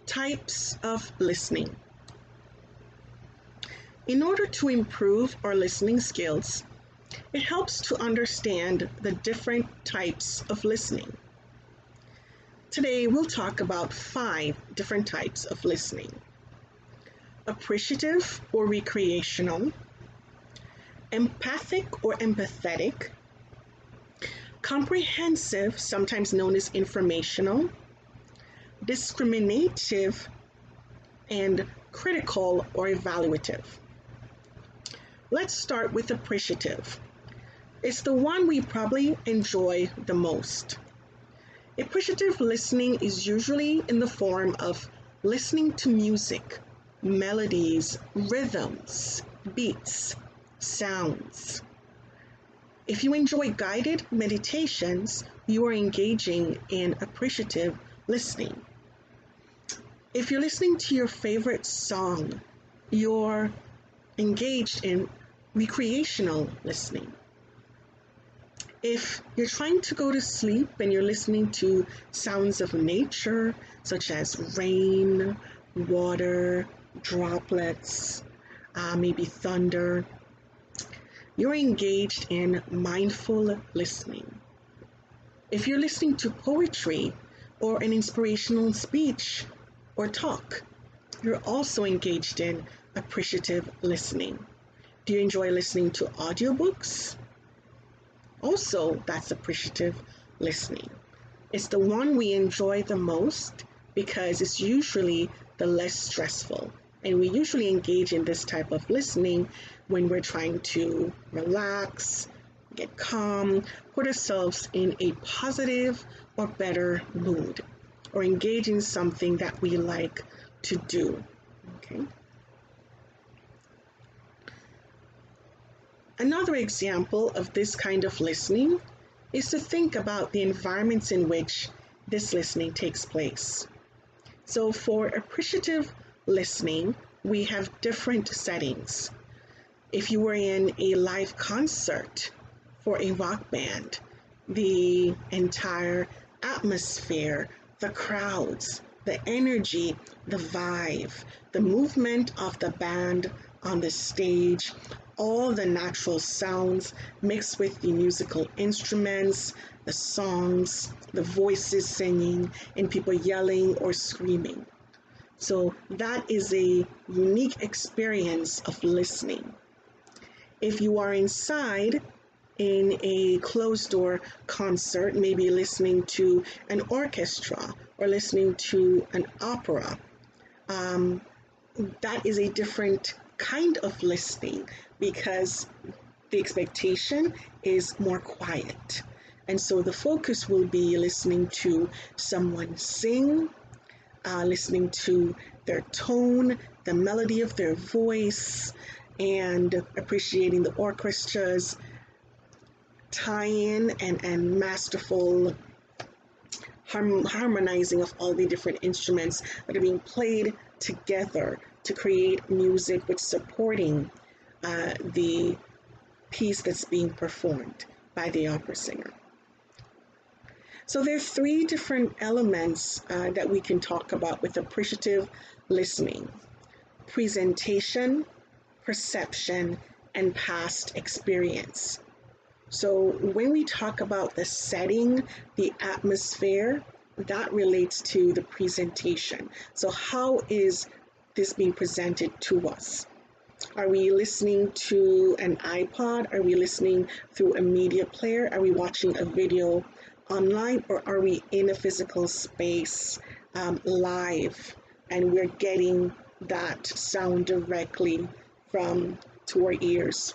Types of listening. In order to improve our listening skills, it helps to understand the different types of listening. Today, we'll talk about 5 different types of listening. Appreciative or recreational, empathic or empathetic, comprehensive, sometimes known as informational, discriminative, and critical or evaluative. Let's start with appreciative. It's the one we probably enjoy the most. Appreciative listening is usually in the form of listening to music, melodies, rhythms, beats, sounds. If you enjoy guided meditations, you are engaging in appreciative listening. If you're listening to your favorite song, you're engaged in recreational listening. If you're trying to go to sleep and you're listening to sounds of nature, such as rain, water, droplets, maybe thunder, you're engaged in mindful listening. If you're listening to poetry or an inspirational speech or talk, you're also engaged in appreciative listening. Do you enjoy listening to audiobooks? Also, that's appreciative listening. It's the one we enjoy the most because it's usually the less stressful. And we usually engage in this type of listening when we're trying to relax, get calm, put ourselves in a positive or better mood, or engage in something that we like to do. Okay. Another example of this kind of listening is to think about the environments in which this listening takes place. So for appreciative listening, we have different settings. If you were in a live concert for a rock band, the entire atmosphere, the crowds, the energy, the vibe, the movement of the band on the stage, all the natural sounds mixed with the musical instruments, the songs, the voices singing, and people yelling or screaming. So that is a unique experience of listening. If you are inside in a closed-door concert, maybe listening to an orchestra or listening to an opera, that is a different kind of listening because the expectation is more quiet. And so the focus will be listening to someone sing, listening to their tone, the melody of their voice, and appreciating the orchestra's tie-in and masterful harmonizing of all the different instruments that are being played together to create music with supporting the piece that's being performed by the opera singer. So there are 3 different elements that we can talk about with appreciative listening: presentation, perception, and past experience. So when we talk about the setting, the atmosphere, that relates to the presentation. So how is this being presented to us? Are we listening to an iPod? Are we listening through a media player? Are we watching a video online? Or are we in a physical space live and we're getting that sound directly to our ears?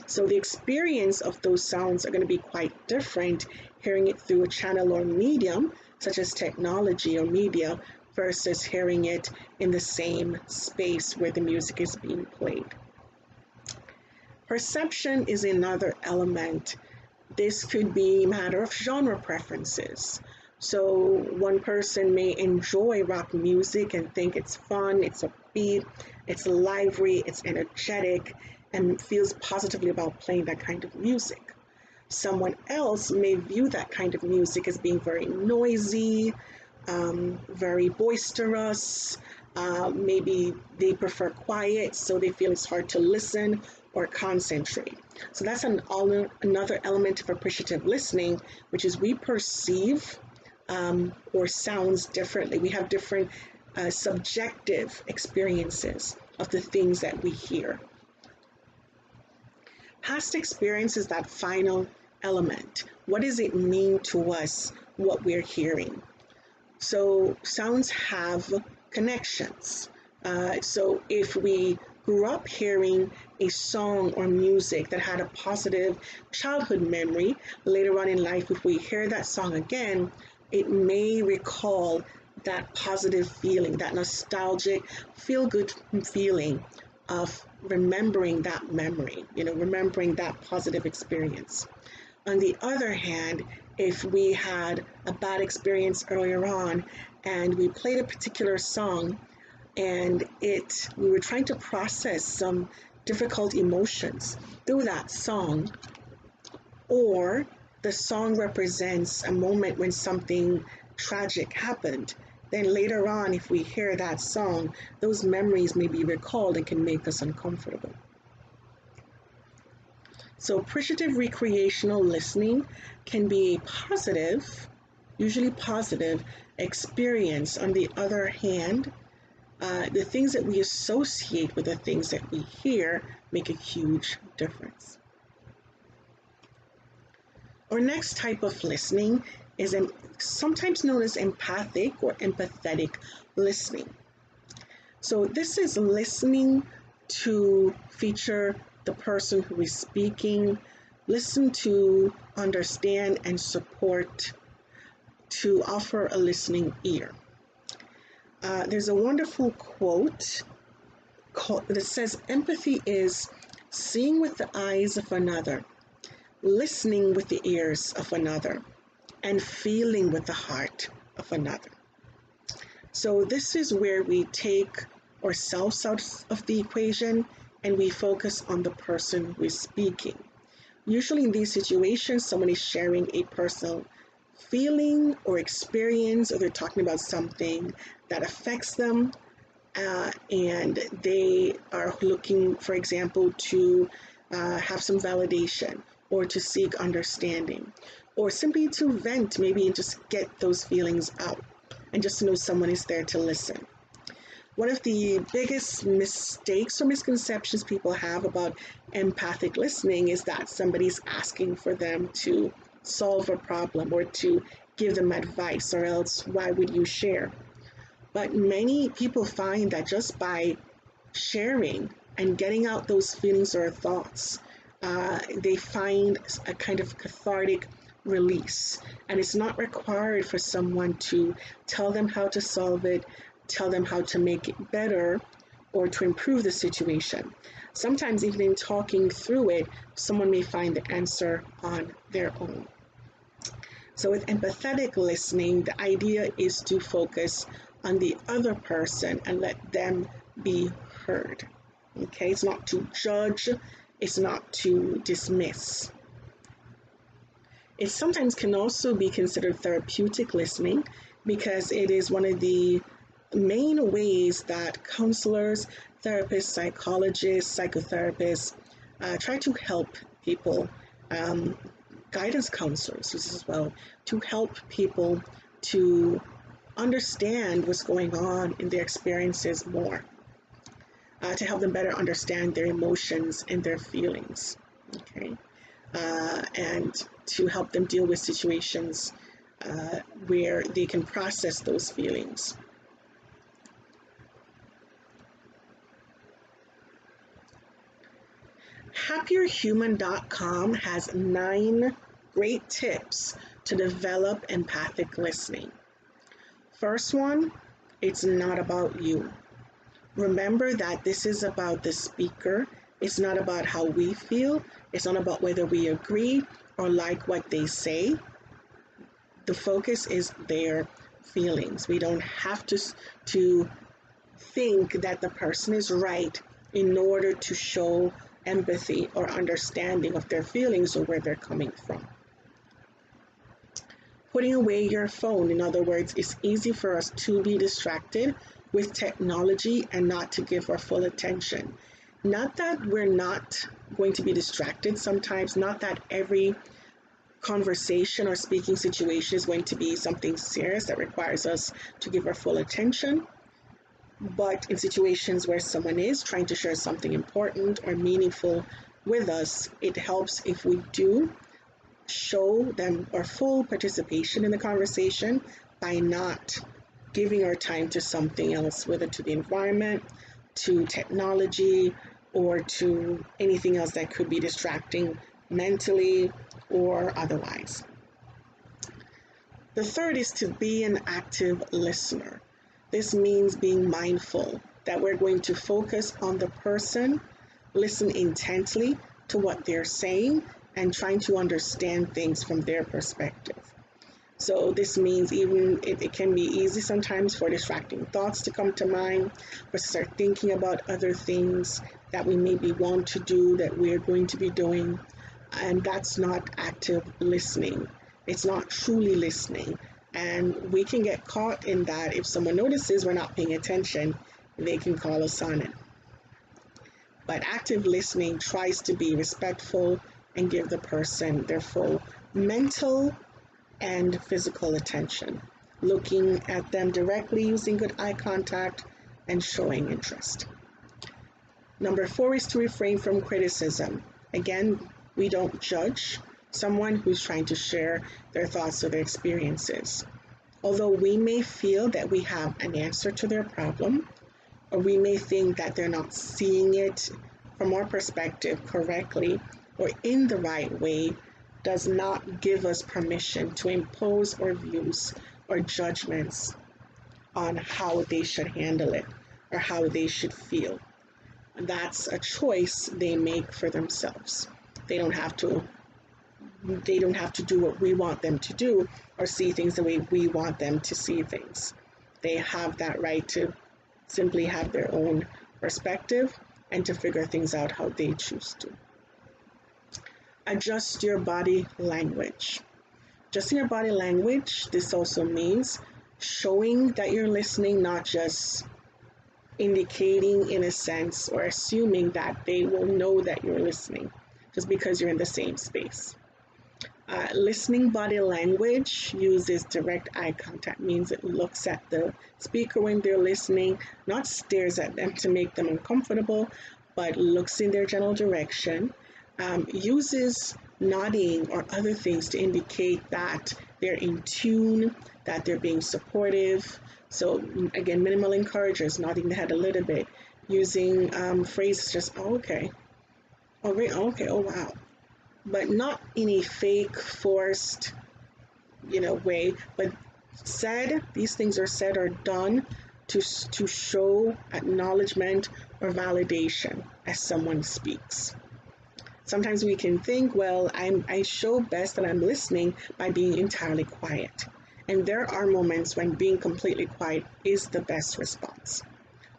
So the experience of those sounds are going to be quite different hearing it through a channel or medium such as technology or media versus hearing it in the same space where the music is being played. Perception is another element. This could be a matter of genre preferences. So one person may enjoy rock music and think it's fun, it's upbeat, it's lively, it's energetic, and feels positively about playing that kind of music. Someone else may view that kind of music as being very noisy, very boisterous. Maybe they prefer quiet, so they feel it's hard to listen or concentrate. So that's another element of appreciative listening, which is we perceive or sounds differently. We have different subjective experiences of the things that we hear. Past experience is that final element. What does it mean to us, what we're hearing? So sounds have connections. So if we grew up hearing a song or music that had a positive childhood memory, later on in life, if we hear that song again, it may recall that positive feeling, that nostalgic, feel-good feeling of remembering that memory, remembering that positive experience. On the other hand, if we had a bad experience earlier on and we played a particular song and we were trying to process some difficult emotions through that song, or the song represents a moment when something tragic happened, then later on, if we hear that song, those memories may be recalled and can make us uncomfortable. So appreciative recreational listening can be a positive, usually positive, experience. On the other hand, the things that we associate with the things that we hear make a huge difference. Our next type of listening is sometimes known as empathic or empathetic listening. So this is listening to feature the person who is speaking, listen to, understand, and support, to offer a listening ear. There's a wonderful quote that says, empathy is seeing with the eyes of another, listening with the ears of another, and feeling with the heart of another. So this is where we take ourselves out of the equation and we focus on the person who is speaking. Usually in these situations, someone is sharing a personal feeling or experience, or they're talking about something that affects them, and they are looking, for example, to have some validation or to seek understanding, or simply to vent maybe and just get those feelings out and just to know someone is there to listen. One of the biggest mistakes or misconceptions people have about empathic listening is that somebody's asking for them to solve a problem or to give them advice, or else why would you share? But many people find that just by sharing and getting out those feelings or thoughts, they find a kind of cathartic release. And it's not required for someone to tell them how to solve it, tell them how to make it better, or to improve the situation. Sometimes even in talking through it, someone may find the answer on their own. So with empathetic listening, the idea is to focus on the other person and let them be heard. Okay, it's not to judge, it's not to dismiss. It sometimes can also be considered therapeutic listening because it is one of the main ways that counselors, therapists, psychologists, psychotherapists try to help people, guidance counselors as well, to help people to understand what's going on in their experiences more, to help them better understand their emotions and their feelings, okay? And to help them deal with situations where they can process those feelings. HappierHuman.com has 9 great tips to develop empathic listening. First one, it's not about you. Remember that this is about the speaker. It's not about how we feel. It's not about whether we agree or like what they say. The focus is their feelings. We don't have to think that the person is right in order to show empathy or understanding of their feelings or where they're coming from. Putting away your phone, in other words, it's easy for us to be distracted with technology and not to give our full attention. Not that we're not going to be distracted sometimes, not that every conversation or speaking situation is going to be something serious that requires us to give our full attention. But in situations where someone is trying to share something important or meaningful with us, it helps if we do show them our full participation in the conversation by not giving our time to something else, whether to the environment, to technology, or to anything else that could be distracting mentally or otherwise. The third is to be an active listener. This means being mindful that we're going to focus on the person, listen intently to what they're saying, and trying to understand things from their perspective. So this means even it can be easy sometimes for distracting thoughts to come to mind, for us to start thinking about other things that we maybe want to do, that we're going to be doing, and that's not active listening. It's not truly listening. And we can get caught in that. If someone notices we're not paying attention, they can call us on it. But active listening tries to be respectful and give the person their full mental and physical attention, looking at them directly, using good eye contact, and showing interest. Number 4 is to refrain from criticism. Again, we don't judge someone who's trying to share their thoughts or their experiences. Although we may feel that we have an answer to their problem, or we may think that they're not seeing it from our perspective correctly or in the right way, does not give us permission to impose our views or judgments on how they should handle it or how they should feel. That's a choice they make for themselves. They don't have to do what we want them to do or see things the way we want them to see things. They have that right to simply have their own perspective and to figure things out how they choose to. Adjust your body language. Adjusting your body language, this also means showing that you're listening, not just indicating in a sense or assuming that they will know that you're listening just because you're in the same space. Listening body language uses direct eye contact, means it looks at the speaker when they're listening, not stares at them to make them uncomfortable, but looks in their general direction, uses nodding or other things to indicate that they're in tune, that they're being supportive. So again, minimal encouragers, nodding the head a little bit, using phrases just, oh, okay, oh, great, oh, okay, oh, wow. But not in a fake, forced, way, but these things are said or done to show acknowledgement or validation as someone speaks. Sometimes we can think, well, I show best that I'm listening by being entirely quiet. And there are moments when being completely quiet is the best response.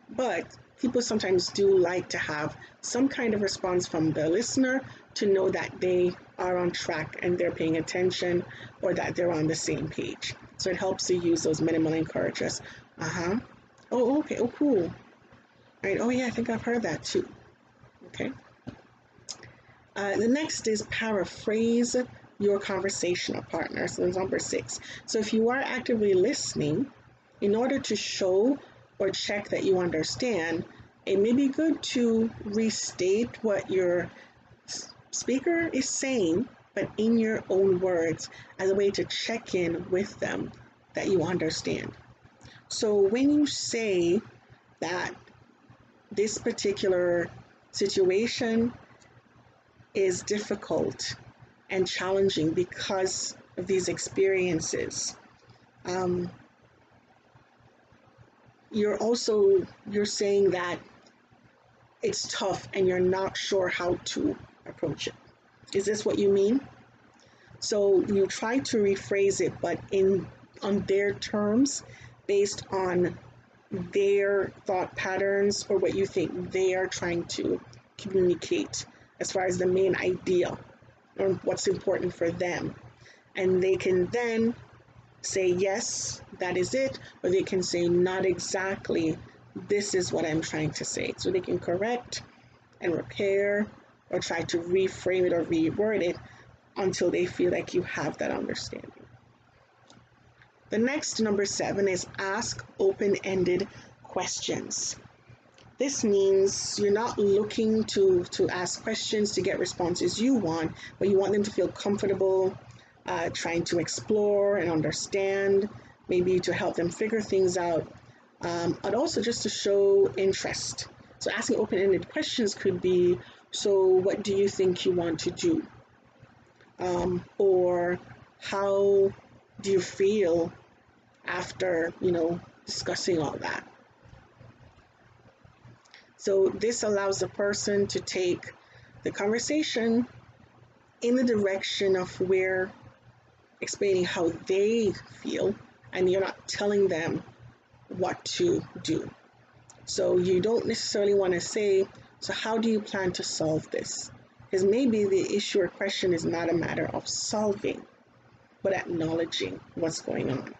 But people sometimes do like to have some kind of response from the listener to know that they are on track and they're paying attention or that they're on the same page. So it helps to use those minimal encouragers. Oh, okay. Oh, cool. Right. Oh, yeah, I think I've heard that too. Okay. The next is paraphrase your conversational partner. So that's number 6. So if you are actively listening, in order to show or check that you understand, it may be good to restate what your speaker is saying, but in your own words, as a way to check in with them that you understand. So when you say that this particular situation is difficult and challenging because of these experiences, you're saying that it's tough and you're not sure how to approach it. Is this what you mean? So you try to rephrase it, but on their terms, based on their thought patterns or what you think they are trying to communicate as far as the main idea or what's important for them. And they can then say, yes, that is it, or they can say, not exactly, this is what I'm trying to say. So they can correct and repair or try to reframe it or reword it until they feel like you have that understanding. The next, number 7, is ask open-ended questions. This means you're not looking to ask questions to get responses you want, but you want them to feel comfortable, trying to explore and understand, maybe to help them figure things out, but also just to show interest. So asking open-ended questions could be, so what do you think you want to do? Or how do you feel after, discussing all that? So this allows the person to take the conversation in the direction of where explaining how they feel, and you're not telling them what to do. So you don't necessarily want to say, so how do you plan to solve this? Because maybe the issue or question is not a matter of solving, but acknowledging what's going on.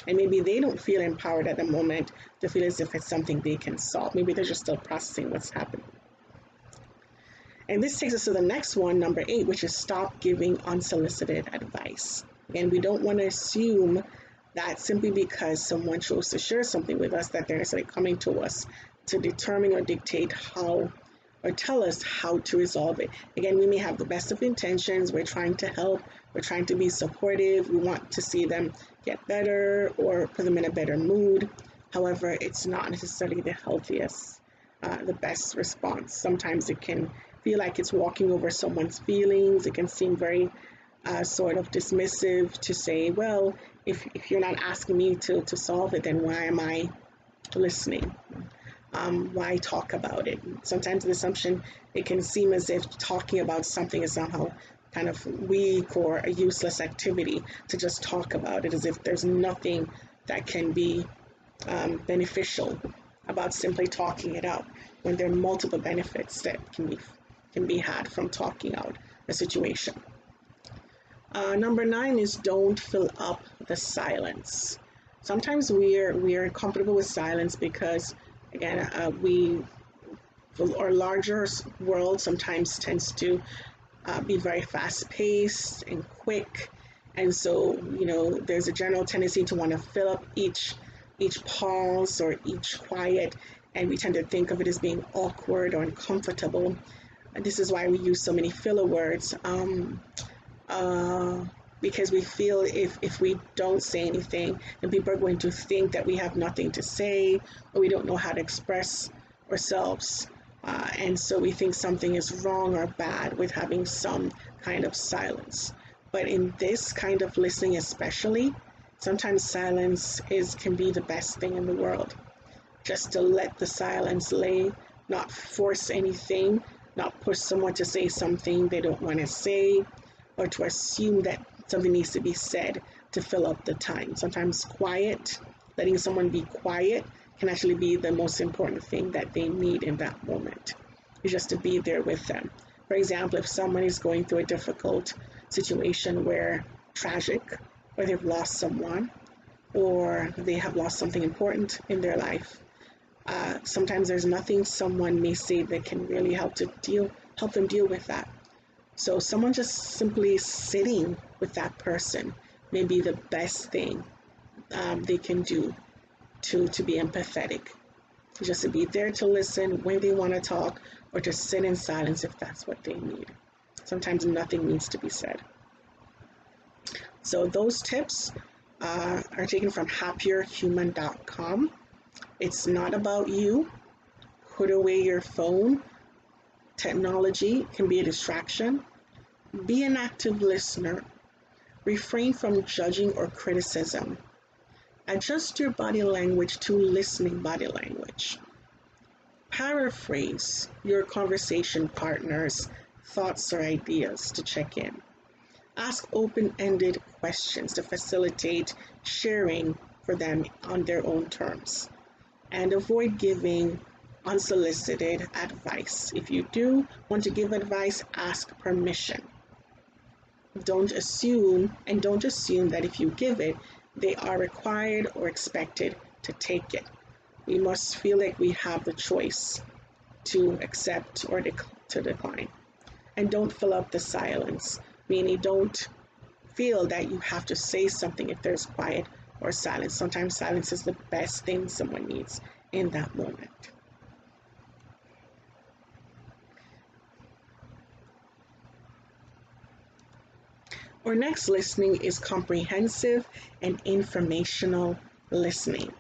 And maybe they don't feel empowered at the moment to feel as if it's something they can solve. Maybe they're just still processing what's happening. And this takes us to the next one, number 8, which is stop giving unsolicited advice. And we don't want to assume that simply because someone chose to share something with us that they're necessarily coming to us to determine or dictate how or tell us how to resolve it. Again, we may have the best of intentions. We're trying to help. We're trying to be supportive. We want to see them get better or put them in a better mood. However, it's not necessarily the healthiest, the best response. Sometimes it can feel like it's walking over someone's feelings. It can seem very sort of dismissive to say, well, if you're not asking me to solve it, then why am I listening? Why talk about it? Sometimes the assumption, it can seem as if talking about something is somehow kind of weak or a useless activity, to just talk about it, as if there's nothing that can be beneficial about simply talking it out, when there are multiple benefits that can be had from talking out a situation. Number 9 is don't fill up the silence. Sometimes we're comfortable with silence because, again, our larger world sometimes tends to be very fast-paced and quick, and so there's a general tendency to want to fill up each pause or each quiet, and we tend to think of it as being awkward or uncomfortable. And this is why we use so many filler words, because we feel if we don't say anything, then people are going to think that we have nothing to say, or we don't know how to express ourselves. And so we think something is wrong or bad with having some kind of silence. But in this kind of listening especially, sometimes silence can be the best thing in the world. Just to let the silence lay, not force anything, not push someone to say something they don't want to say, or to assume that something needs to be said to fill up the time. Sometimes letting someone be quiet can actually be the most important thing that they need in that moment. It's just to be there with them. For example, if someone is going through a difficult situation where tragic, or they've lost someone, or they have lost something important in their life, sometimes there's nothing someone may say that can really help them deal with that. So someone just simply sitting with that person may be the best thing they can do to be empathetic. Just to be there to listen when they want to talk, or to sit in silence if that's what they need. Sometimes nothing needs to be said. So those tips are taken from happierhuman.com. It's not about you. Put away your phone. Technology can be a distraction. Be an active listener. Refrain from judging or criticism. Adjust your body language to listening body language. Paraphrase your conversation partner's thoughts or ideas to check in. Ask open-ended questions to facilitate sharing for them on their own terms. And avoid giving unsolicited advice. If you do want to give advice, ask permission. Don't assume that if you give it, they are required or expected to take it. We must feel like we have the choice to accept or to decline. And don't fill up the silence, meaning don't feel that you have to say something if there's quiet or silence. Sometimes silence is the best thing someone needs in that moment. Our next listening is comprehensive and informational listening.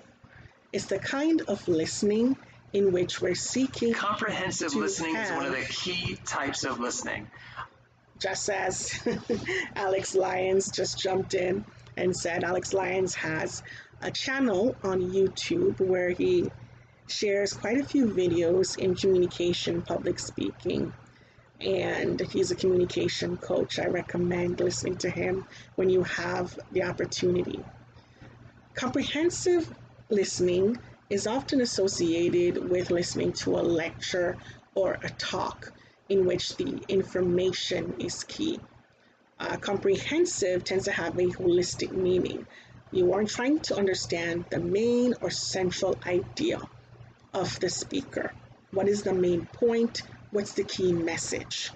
It's the kind of listening in which we're seeking. Comprehensive listening is one of the key types of listening. Just as Alex Lyons just jumped in and said, Alex Lyons has a channel on YouTube where he shares quite a few videos in communication, public speaking, and he's a communication coach. I recommend listening to him when you have the opportunity. Comprehensive listening is often associated with listening to a lecture or a talk in which the information is key. Comprehensive tends to have a holistic meaning. You aren't trying to understand the main or central idea of the speaker. What is the main point? What's the key message?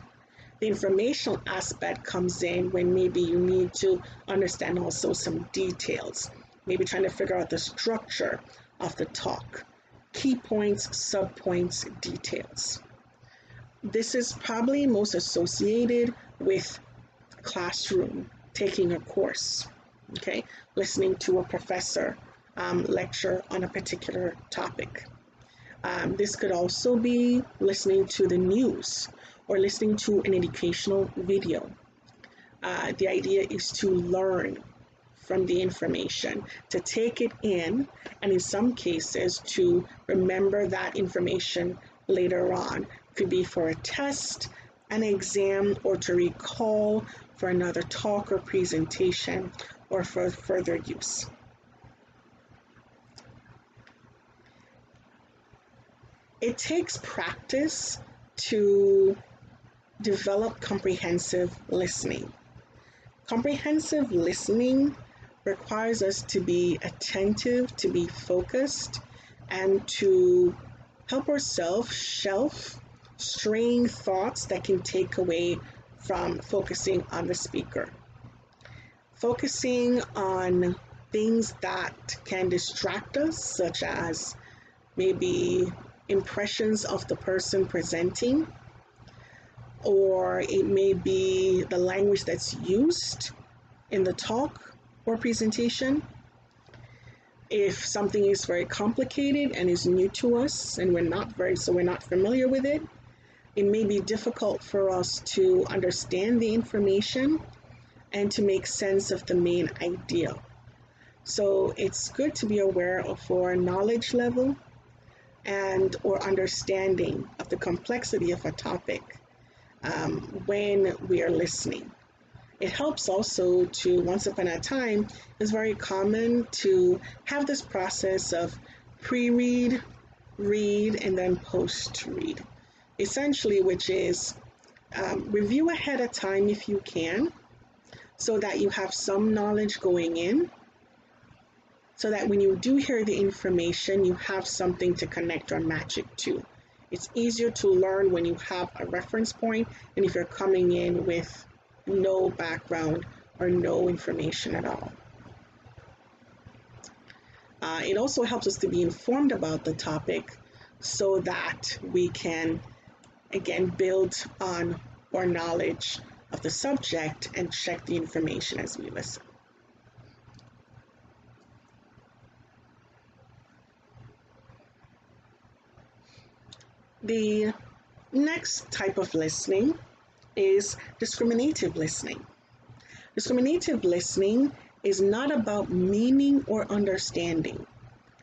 The informational aspect comes in when maybe you need to understand also some details, maybe trying to figure out the structure of the talk, key points, subpoints, details. This is probably most associated with classroom, taking a course, okay, listening to a professor lecture on a particular topic. This could also be listening to the news or listening to an educational video. The idea is to learn from the information, to take it in, and in some cases to remember that information later on. Could be for a test, an exam, or to recall for another talk or presentation or for further use. It takes practice to develop comprehensive listening. Comprehensive listening requires us to be attentive, to be focused, and to help ourselves shelf straying thoughts that can take away from focusing on the speaker. Focusing on things that can distract us, such as maybe impressions of the person presenting, or it may be the language that's used in the talk or presentation. If something is very complicated and is new to us and we're not familiar with it, it may be difficult for us to understand the information and to make sense of the main idea. So it's good to be aware of our knowledge level and or understanding of the complexity of a topic when we are listening. It helps also to, once upon a time, it's very common to have this process of pre-read, read, and then post-read. Essentially, which is review ahead of time if you can, so that you have some knowledge going in, so that when you do hear the information, you have something to connect or match it to. It's easier to learn when you have a reference point than if you're coming in with no background or no information at all. It also helps us to be informed about the topic so that we can, again, build on our knowledge of the subject and check the information as we listen. The next type of listening is discriminative listening. Discriminative listening is not about meaning or understanding.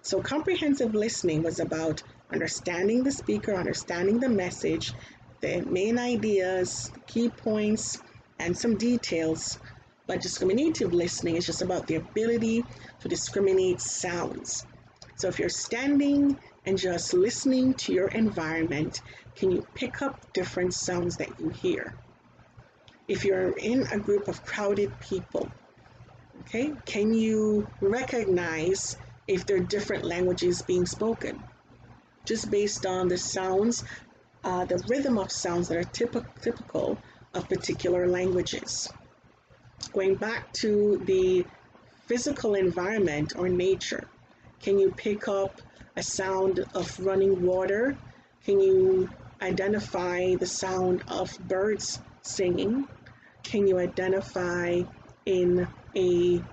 So comprehensive listening was about understanding the speaker, understanding the message, the main ideas, the key points, and some details. But discriminative listening is just about the ability to discriminate sounds. So if you're standing and just listening to your environment, can you pick up different sounds that you hear? If you're in a group of crowded people, Okay, can you recognize if there are different languages being spoken? Just based on the sounds, the rhythm of sounds that are typical of particular languages. Going back to the physical environment or nature, can you pick up a sound of running water? Can you identify the sound of birds singing? Can you identify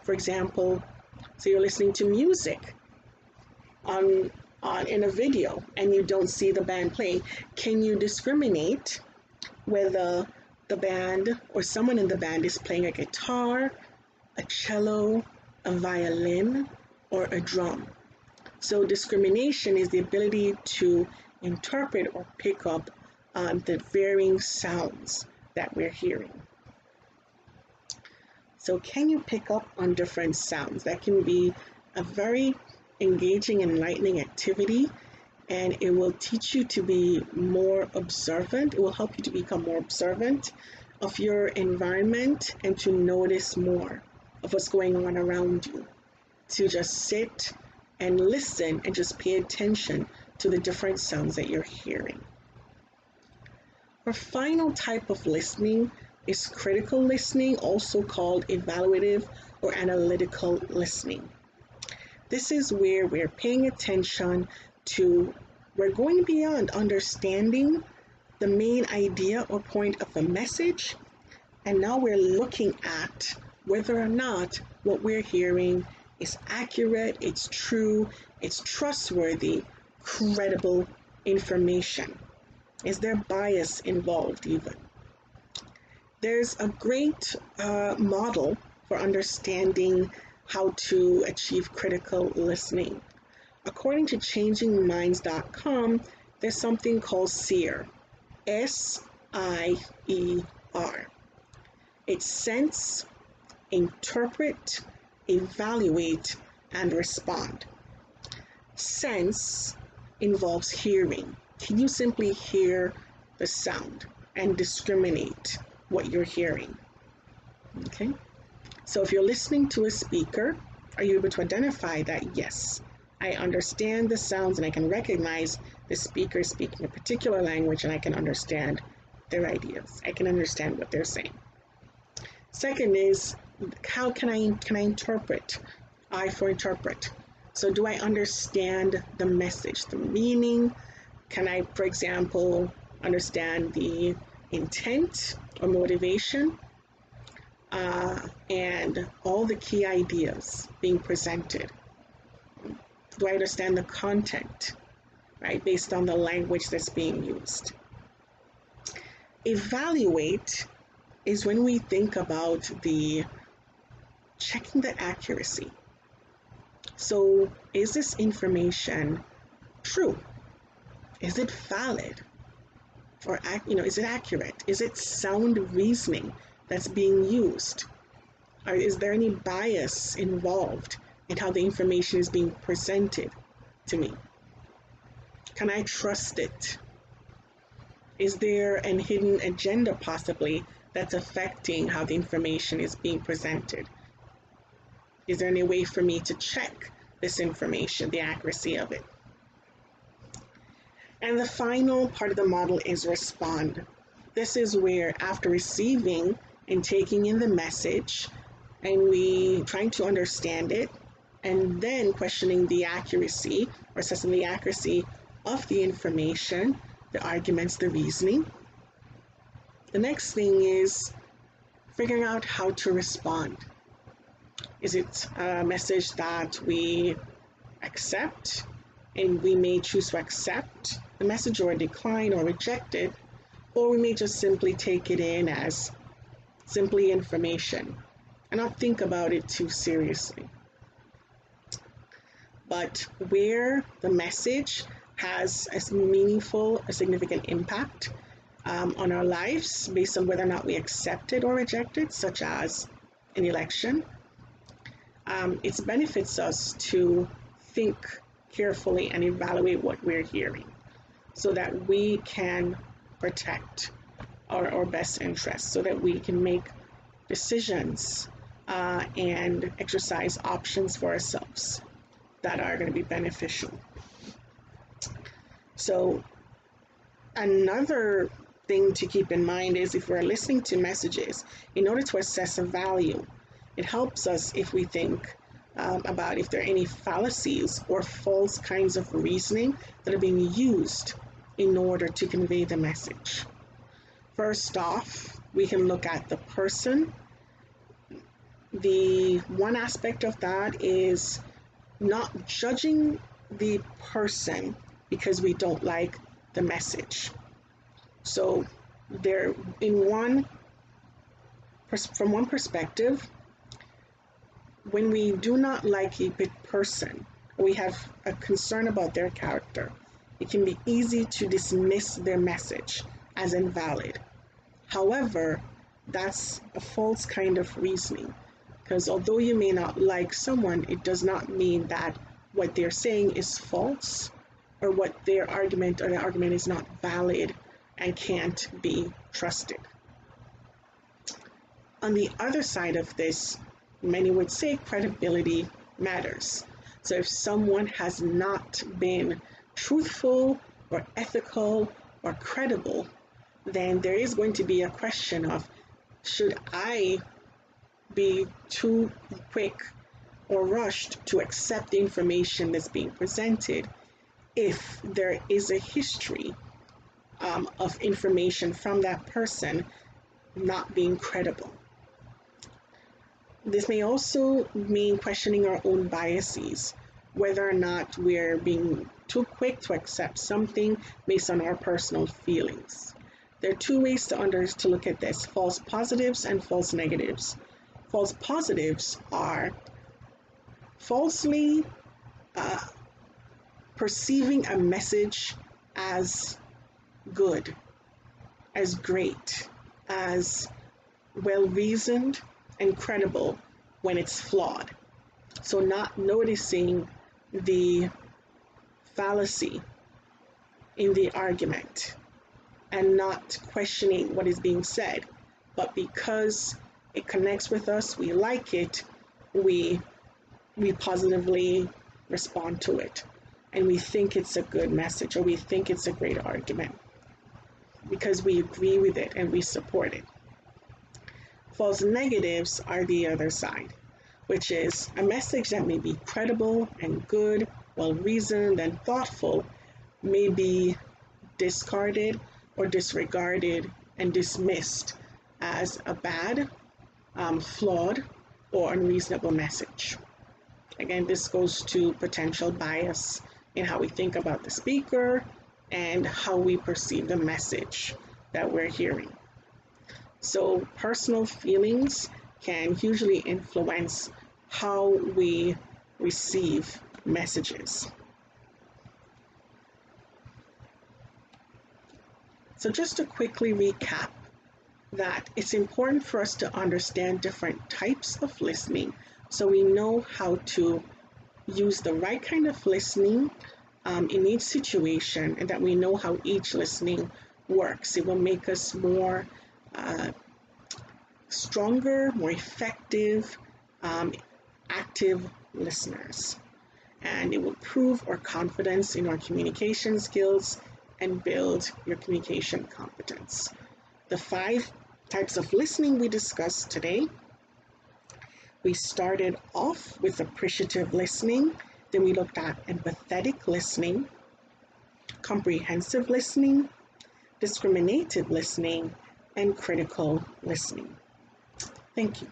for example, so you're listening to music in a video and you don't see the band playing, can you discriminate whether the band or someone in the band is playing a guitar, a cello, a violin, or a drum? So discrimination is the ability to interpret or pick up the varying sounds that we're hearing. So can you pick up on different sounds? That can be a very engaging and enlightening activity, and it will teach you to be more observant. It will help you to become more observant of your environment and to notice more of what's going on around you. To just sit and listen and just pay attention to the different sounds that you're hearing. Our final type of listening is critical listening, also called evaluative or analytical listening. This is where we're paying attention to, we're going beyond understanding the main idea or point of the message, and now we're looking at whether or not what we're hearing is accurate, it's true, it's trustworthy, credible information. Is there bias involved even? There's a great model for understanding how to achieve critical listening. According to changingminds.com, there's something called SIER, S-I-E-R. It's sense, interpret, evaluate, and respond. Sense involves hearing. Can you simply hear the sound and discriminate what you're hearing? Okay, so if you're listening to a speaker, are you able to identify that, yes, I understand the sounds and I can recognize the speaker speaking a particular language and I can understand their ideas. I can understand what they're saying. Second is, how can I interpret? I for interpret. So do I understand the message, the meaning? Can I, for example, understand the intent or motivation and all the key ideas being presented? Do I understand the content, right, based on the language that's being used? Evaluate is when we think about checking the accuracy. So is this information true? Is it valid? Or, is it accurate? Is it sound reasoning that's being used? Or is there any bias involved in how the information is being presented to me? Can I trust it? Is there a hidden agenda possibly that's affecting how the information is being presented? Is there any way for me to check this information, the accuracy of it? And the final part of the model is respond. This is where, after receiving and taking in the message, and we trying to understand it, and then questioning the accuracy or assessing the accuracy of the information, the arguments, the reasoning. The next thing is figuring out how to respond. Is it a message that we accept, and we may choose to accept the message or decline or reject it, or we may just simply take it in as simply information and not think about it too seriously. But where the message has a significant impact on our lives based on whether or not we accept it or reject it, such as an election, it benefits us to think carefully and evaluate what we're hearing so that we can protect our best interests, so that we can make decisions and exercise options for ourselves that are going to be beneficial. So another thing to keep in mind is if we're listening to messages, in order to assess a value, it helps us if we think about if there are any fallacies or false kinds of reasoning that are being used in order to convey the message. First off, we can look at the person. The one aspect of that is not judging the person because we don't like the message. So there, from one perspective, when we do not like a person, we have a concern about their character, it can be easy to dismiss their message as invalid. However, that's a false kind of reasoning, because although you may not like someone, it does not mean that what they're saying is false, or what their argument is not valid and can't be trusted. On the other side of this, many would say credibility matters. So if someone has not been truthful or ethical or credible, then there is going to be a question of, should I be too quick or rushed to accept the information that's being presented if there is a history of information from that person not being credible? This may also mean questioning our own biases, whether or not we're being too quick to accept something based on our personal feelings. There are two ways to look at this: false positives and false negatives. False positives are falsely perceiving a message as good, as great, as well-reasoned and credible when it's flawed. So not noticing the fallacy in the argument and not questioning what is being said, but because it connects with us, we like it, we positively respond to it, and we think it's a good message, or we think it's a great argument because we agree with it and we support it. False negatives are the other side, which is a message that may be credible and good, well-reasoned and thoughtful, may be discarded or disregarded and dismissed as a bad, flawed, or unreasonable message. Again, this goes to potential bias in how we think about the speaker and how we perceive the message that we're hearing. So personal feelings can hugely influence how we receive messages. So just to quickly recap, that it's important for us to understand different types of listening so we know how to use the right kind of listening in each situation, and that we know how each listening works. It will make us more stronger, more effective, active listeners. And it will improve our confidence in our communication skills and build your communication competence. The 5 types of listening we discussed today. We started off with appreciative listening, then we looked at empathetic listening, comprehensive listening, discriminative listening, and critical listening. Thank you.